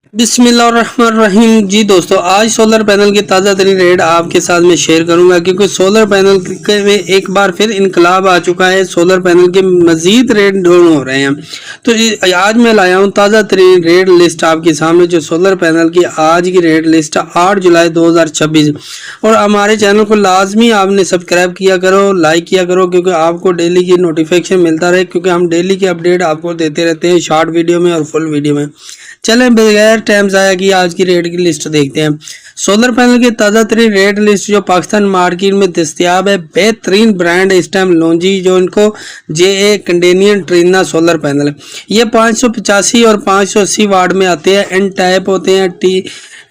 बिस्मिल्लाहिर्रहमानिर्रहीम। जी दोस्तों, आज सोलर पैनल की ताज़ा तरीन रेट आपके साथ में शेयर करूंगा क्योंकि सोलर पैनल में एक बार फिर इनकलाब आ चुका है। सोलर पैनल के मज़ीद रेट डाउन हो रहे हैं। तो आज मैं लाया हूं ताज़ा तरीन रेट लिस्ट आपके सामने, जो सोलर पैनल की आज की रेट लिस्ट है 8 जुलाई 2026। और हमारे चैनल को लाजमी आपने सब्सक्राइब किया करो, लाइक किया करो, क्योंकि आपको डेली की नोटिफिकेशन मिलता रहे, क्योंकि हम डेली की अपडेट आपको देते रहते हैं शॉर्ट वीडियो में और फुल वीडियो में। चलें बगैर टाइम ज़ाया कि आज की रेट की लिस्ट देखते हैं। सोलर पैनल की ताज़ा तरीन रेट लिस्ट जो पाकिस्तान मार्केट में दस्तियाब है। बेहतरीन ब्रांड इस टाइम लॉन्जी, जो इनको JA कंडेनियन ट्रीना सोलर पैनल है। ये 585 और 580 वाट में आते हैं। N टाइप होते हैं, T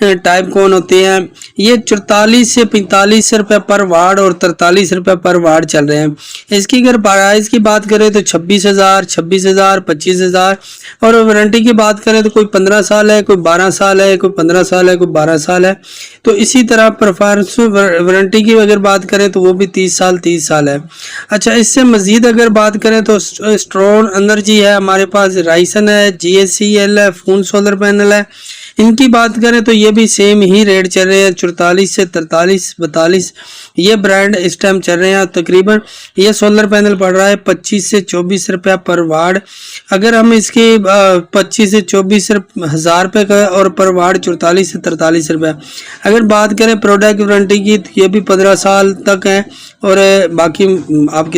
टाइप कौन होते हैं। ये 44 से 45 रुपये पर वाट और 43 रुपये पर वाट चल रहे हैं। इसकी अगर प्राइस की बात करें तो 26,000, 26,000, 25,000। और वारंटी की बात करें तो कोई 15 साल है, कोई 12 साल है, कोई 15 साल है, कोई 12 साल है। तो इसी तरह परफॉर्मेंस वारंटी की अगर बात करें तो वो भी 30 साल है। अच्छा, इससे मज़ीद अगर बात करें तो स्ट्रॉन एनर्जी है हमारे पास, राइसन है, GSCL है, फून सोलर पैनल है। इनकी बात करें तो ये भी सेम ही रेट चल रहे हैं, 44 से 43, 42 ये ब्रांड इस टाइम चल रहे हैं। तकरीबन ये सोलर पैनल पड़ रहा है 25 से 24 रुपया पर वाट। अगर हम इसकी 25 से 24 हज़ार रुपये का और पर वाट 44 से 43 रुपया। अगर बात करें प्रोडक्ट वारंटी की तो ये भी 15 साल तक है। और बाकी आपके